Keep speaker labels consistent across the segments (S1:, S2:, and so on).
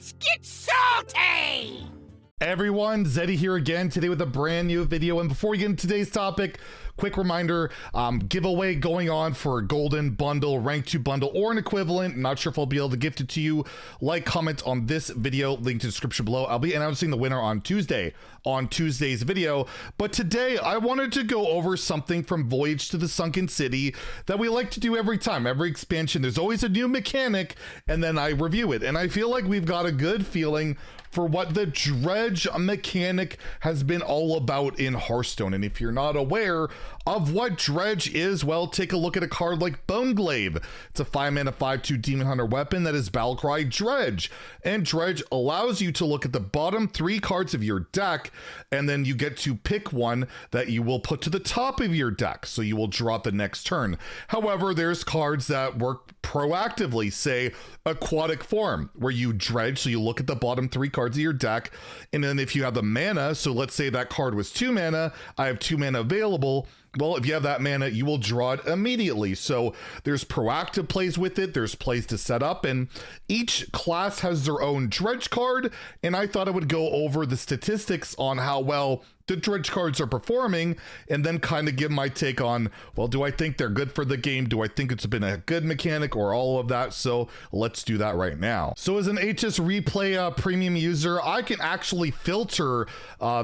S1: Let's get salty!
S2: Everyone, Zeddy here again today with a brand new video. And before we get into today's topic, quick reminder, giveaway going on for a golden bundle, rank 2 bundle, or an equivalent. Not sure if I'll be able to gift it to you. Like, comment on this video, link to the description below. I'll be announcing the winner on Tuesday's video. But today I wanted to go over something from Voyage to the Sunken City that we like to do every time, every expansion. There's always a new mechanic and then I review it. And I feel like we've got a good feeling for what the Dredge Mechanic has been all about in Hearthstone. And if you're not aware of what Dredge is, well, take a look at a card like Boneglaive. It's a 5-mana 5/2 Demon Hunter weapon that is Battlecry Dredge. And Dredge allows you to look at the bottom 3 cards of your deck, and then you get to pick one that you will put to the top of your deck. So you will draw it the next turn. However, there's cards that work proactively, say Aquatic Form, where you dredge, so you look at the bottom 3 cards of your deck, and then if you have the mana, so let's say that card was 2 mana, I have 2 mana available. Well, if you have that mana, you will draw it immediately. So there's proactive plays with it, there's plays to set up, and each class has their own dredge card, and I thought I would go over the statistics on how well the dredge cards are performing, and then kind of give my take on, well, do I think they're good for the game? Do I think it's been a good mechanic, or all of that? So let's do that right now. So as an HS Replay premium user, I can actually filter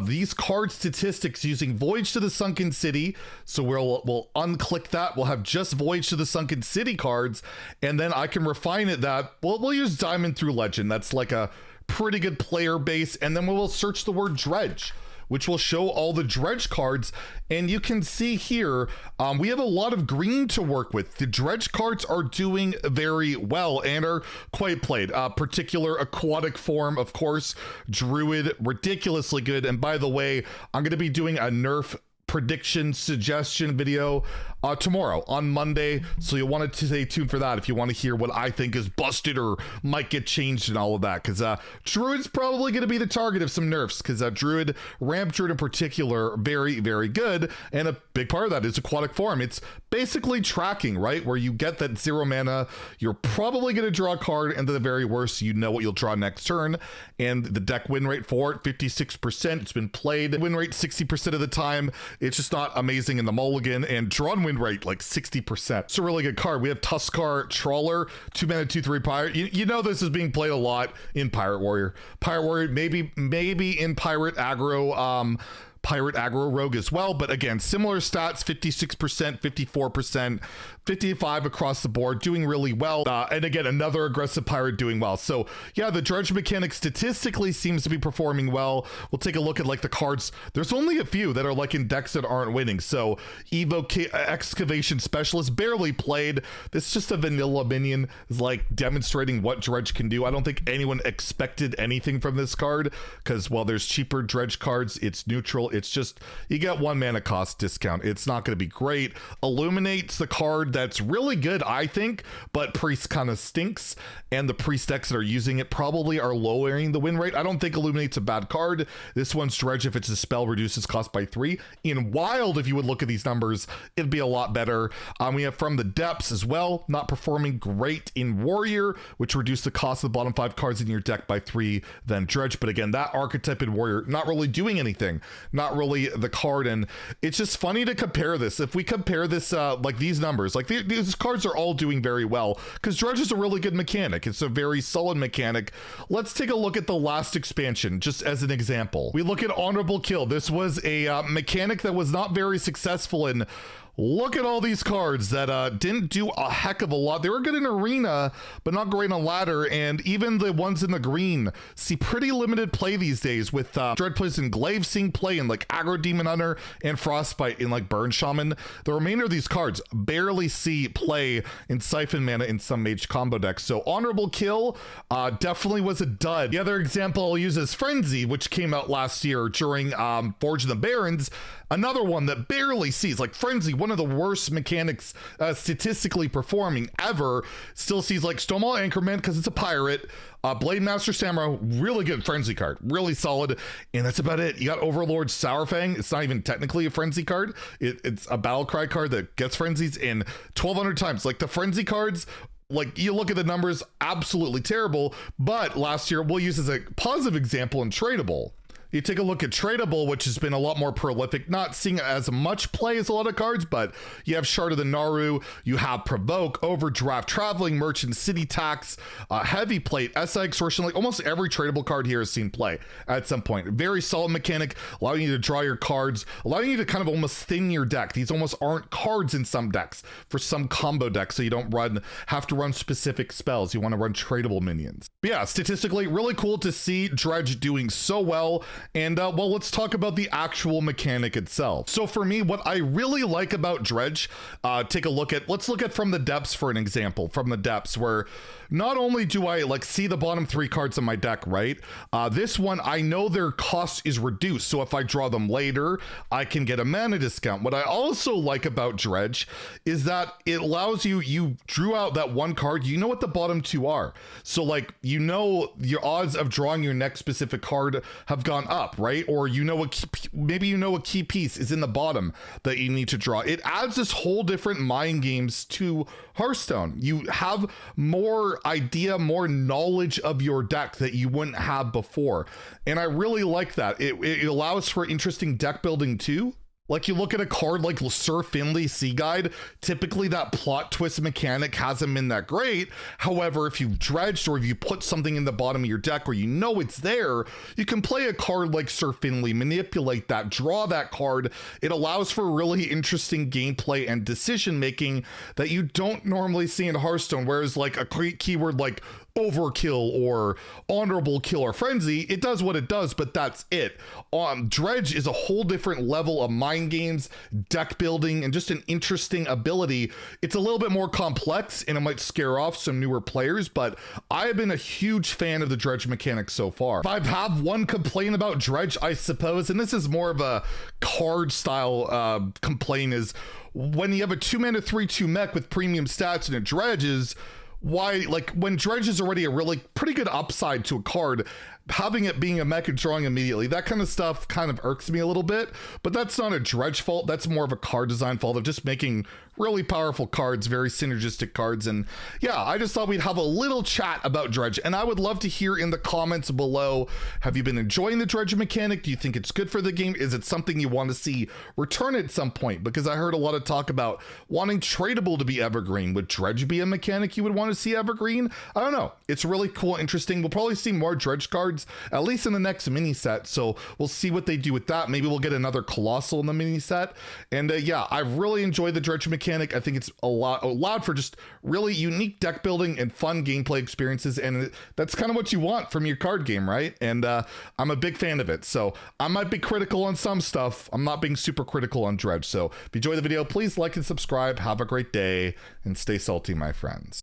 S2: these card statistics using Voyage to the Sunken City. So we'll unclick that. We'll have just Voyage to the Sunken City cards, and then I can refine it that, well, we'll use Diamond through Legend. That's like a pretty good player base. And then we will search the word dredge, which will show all the dredge cards. And you can see here, we have a lot of green to work with. The dredge cards are doing very well and are quite played. Particular Aquatic Form, of course, Druid, ridiculously good. And by the way, I'm going to be doing a nerf prediction suggestion video tomorrow on Monday, so you'll want to stay tuned for that if you want to hear what I think is busted or might get changed and all of that, because Druid's probably going to be the target of some nerfs, because Druid, Ramp Druid in particular, very, very good, and a big part of that is Aquatic Form. It's basically tracking, right, where you get that 0 mana, you're probably going to draw a card, and at the very worst, you know what you'll draw next turn, and the deck win rate for it, 56%, it's been played, win rate 60% of the time. It's just not amazing in the mulligan, and drawn win rate like 60%. It's a really good card. We have Tuskar Trawler, 2 mana 2/3 pirate. You know this is being played a lot in Pirate Warrior. Pirate Warrior, maybe in Pirate Aggro Rogue as well, but again, similar stats, 56%, 54%, 55 across the board, doing really well. And again, another aggressive pirate doing well. So yeah, the Dredge Mechanic statistically seems to be performing well. We'll take a look at like the cards. There's only a few that are like in decks that aren't winning. So Excavation Specialist, barely played. This is just a vanilla minion, is like demonstrating what Dredge can do. I don't think anyone expected anything from this card, because while there's cheaper Dredge cards, it's neutral. It's just, you get 1 mana cost discount. It's not going to be great. Illuminate's the card that's really good, I think, but Priest kind of stinks, and the Priest decks that are using it probably are lowering the win rate. I don't think Illuminate's a bad card. This one's Dredge, if it's a spell, reduces cost by 3. In Wild, if you would look at these numbers, it'd be a lot better. We have From the Depths as well, not performing great in Warrior, which reduced the cost of the bottom 5 cards in your deck by 3 than Dredge. But again, that archetype in Warrior, not really doing anything, not really the card. And it's just funny to compare this. If we compare this, like these numbers, like these cards are all doing very well, because Dredge is a really good mechanic. It's a very solid mechanic. Let's take a look at the last expansion, just as an example. We look at Honorable Kill. This was a mechanic that was not very successful in. Look at all these cards that didn't do a heck of a lot. They were good in Arena, but not great on Ladder, and even the ones in the green see pretty limited play these days, with Dreadpoison and Glaive seeing play in like Aggro Demon Hunter and Frostbite in like Burn Shaman. The remainder of these cards barely see play in Siphon Mana in some Mage combo decks. So Honorable Kill definitely was a dud. The other example I'll use is Frenzy, which came out last year during Forge of the Barons. Another one that barely sees, like Frenzy, one of the worst mechanics statistically performing ever, still sees like Stonewall Anchorman because it's a pirate, Blade Master Samurai, really good Frenzy card, really solid, and that's about it. You got Overlord Sourfang. It's not even technically a Frenzy card. It's a Battlecry card that gets Frenzies in 1,200 times. Like the Frenzy cards Like, you look at the numbers, absolutely terrible. But last year, we'll use as a positive example in Tradeable. You take a look at Tradeable, which has been a lot more prolific, not seeing as much play as a lot of cards, but you have Shard of the Naru, you have Provoke, Overdraft, Traveling Merchant, City Tax, Heavy Plate, SI Extortion. Like almost every Tradeable card here has seen play at some point. Very solid mechanic, allowing you to draw your cards, allowing you to kind of almost thin your deck. These almost aren't cards in some decks for some combo decks, so you don't have to run specific spells. You want to run Tradeable minions. But yeah, statistically, really cool to see Dredge doing so well. And well, let's talk about the actual mechanic itself. So for me, what I really like about Dredge, let's look at From the Depths for an example. From the Depths, where not only do I like see the bottom 3 cards in my deck, right? This one, I know their cost is reduced. So if I draw them later, I can get a mana discount. What I also like about Dredge is that it allows you drew out that one card, you know what the bottom 2 are. So like, you know, your odds of drawing your next specific card have gone up, right? Or you know, maybe you know a key piece is in the bottom that you need to draw. It adds this whole different mind games to Hearthstone. You have more idea, more knowledge of your deck that you wouldn't have before. And I really like that. It allows for interesting deck building too. Like you look at a card like Sir Finley Sea Guide, typically that plot twist mechanic hasn't been that great. However, if you've dredged or if you put something in the bottom of your deck where you know it's there, you can play a card like Sir Finley, manipulate that, draw that card. It allows for really interesting gameplay and decision making that you don't normally see in Hearthstone, whereas like a keyword like overkill or honorable kill or frenzy, it does what it does, but that's it. Dredge is a whole different level of mind games, deck building, and just an interesting ability. It's a little bit more complex and it might scare off some newer players, but I have been a huge fan of the Dredge mechanic so far. If I have one complaint about Dredge, I suppose, and this is more of a card style complaint, is when you have a 2-mana 3/2 mech with premium stats and it dredges, why, like when Dredge is already a really pretty good upside to a card, having it being a mech and drawing immediately, that kind of stuff kind of irks me a little bit. But that's not a Dredge fault, that's more of a card design fault of just making really powerful cards, very synergistic cards. And yeah, I just thought we'd have a little chat about Dredge, and I would love to hear in the comments below, have you been enjoying the Dredge mechanic? Do you think it's good for the game? Is it something you want to see return at some point? Because I heard a lot of talk about wanting Tradeable to be evergreen. Would Dredge be a mechanic you would want to see evergreen? I don't know. It's really cool, interesting. We'll probably see more Dredge cards, at least in the next mini set. So we'll see what they do with that. Maybe we'll get another Colossal in the mini set. And yeah, I really enjoyed the Dredge mechanic. I think it's allowed for just really unique deck building and fun gameplay experiences. And that's kind of what you want from your card game, right? And I'm a big fan of it. So I might be critical on some stuff. I'm not being super critical on Dredge. So if you enjoyed the video, please like and subscribe. Have a great day and stay salty, my friends.